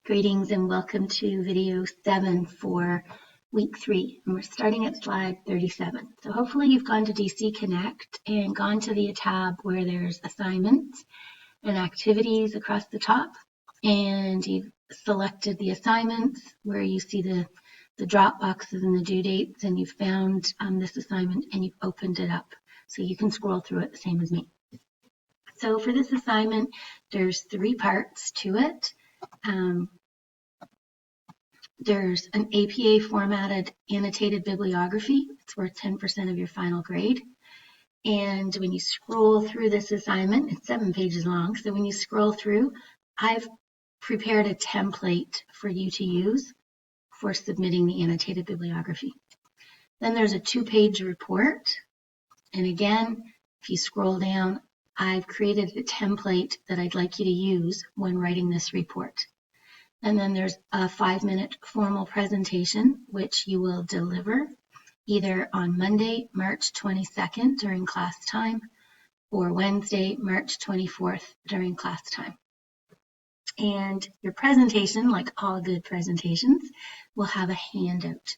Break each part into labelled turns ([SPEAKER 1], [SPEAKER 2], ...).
[SPEAKER 1] Greetings and welcome to video 7 for week 3. And we're starting at slide 37. So hopefully you've gone to DC Connect and gone to the tab where there's assignments and activities across the top. And you've selected the assignments where you see the drop boxes and the due dates, and you've found this assignment and you've opened it up. So you can scroll through it the same as me. So for this assignment, there's 3 parts to it. There's an APA formatted annotated bibliography. It's worth 10% of your final grade. And when you scroll through this assignment, it's 7 pages long. So when you scroll through, I've prepared a template for you to use for submitting the annotated bibliography. Then there's a 2-page report. And again, if you scroll down, I've created a template that I'd like you to use when writing this report. And then there's a 5-minute formal presentation, which you will deliver either on Monday, March 22nd during class time, or Wednesday, March 24th during class time. And your presentation, like all good presentations, will have a handout.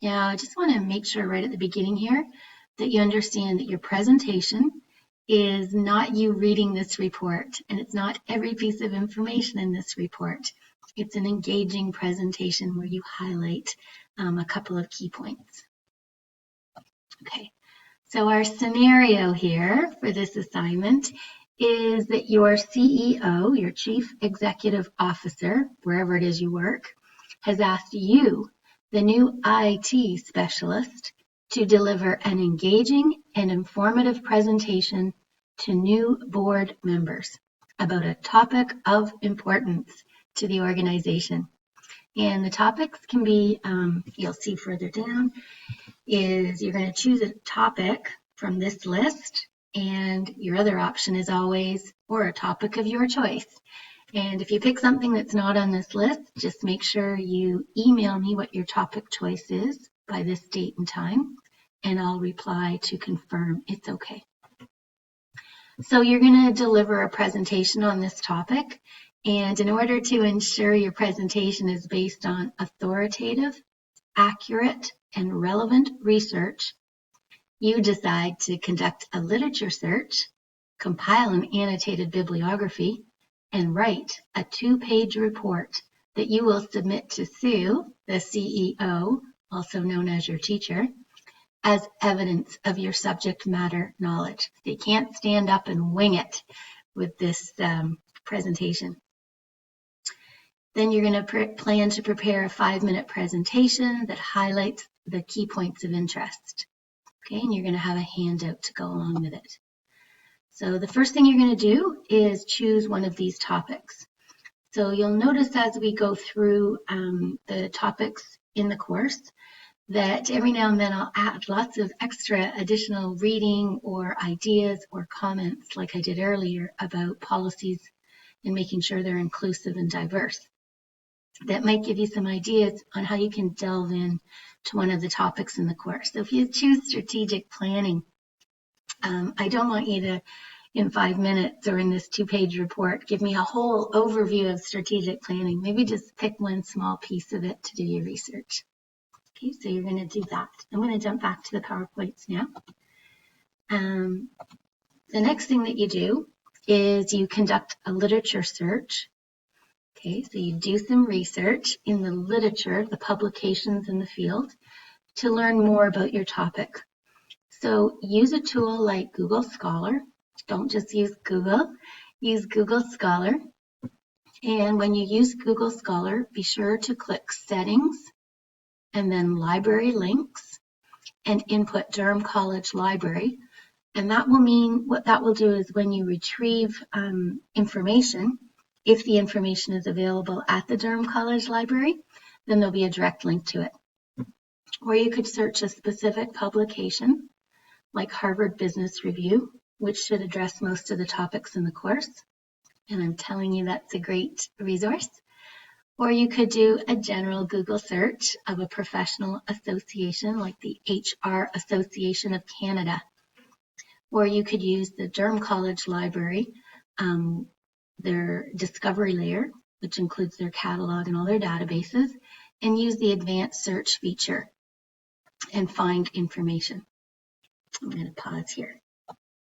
[SPEAKER 1] Now, I just want to make sure right at the beginning here that you understand that your presentation is not you reading this report, and it's not every piece of information in this report. It's an engaging presentation where you highlight a couple of key points. Okay, so our scenario here for this assignment is that your CEO, your Chief Executive Officer, wherever it is you work, has asked you, the new IT specialist, to deliver an engaging and informative presentation to new board members about a topic of importance to the organization. And the topics can be, you'll see further down, is you're going to choose a topic from this list, and your other option is always, or a topic of your choice. And if you pick something that's not on this list, just make sure you email me what your topic choice is by this date and time, and I'll reply to confirm it's okay. So you're going to deliver a presentation on this topic. And in order to ensure your presentation is based on authoritative, accurate, and relevant research, you decide to conduct a literature search, compile an annotated bibliography, and write a 2-page report that you will submit to Sue, the CEO, also known as your teacher, as evidence of your subject matter knowledge. So you can't stand up and wing it with this presentation. Then you're going to plan to prepare a 5-minute presentation that highlights the key points of interest. Okay, and you're going to have a handout to go along with it. So the first thing you're going to do is choose one of these topics. So you'll notice as we go through the topics in the course that every now and then I'll add lots of extra additional reading or ideas or comments like I did earlier about policies and making sure they're inclusive and diverse. That might give you some ideas on how you can delve in to one of the topics in the course. So if you choose strategic planning, I don't want you to, in 5 minutes or in this 2-page report, give me a whole overview of strategic planning. Maybe just pick one small piece of it to do your research. Okay, so you're going to do that. I'm going to jump back to the PowerPoints now. The next thing that you do is you conduct a literature search. Okay, so you do some research in the literature, the publications in the field, to learn more about your topic. So use a tool like Google Scholar. Don't just use Google, use Google Scholar. And when you use Google Scholar, be sure to click Settings and then Library Links and input Durham College Library. And that will mean, what that will do is when you retrieve information, if the information is available at the Durham College Library, then there'll be a direct link to it. Or you could search a specific publication like Harvard Business Review, which should address most of the topics in the course. And I'm telling you that's a great resource. Or you could do a general Google search of a professional association like the HR Association of Canada. Or you could use the Durham College Library, their discovery layer, which includes their catalog and all their databases, and use the advanced search feature and find information. I'm going to pause here.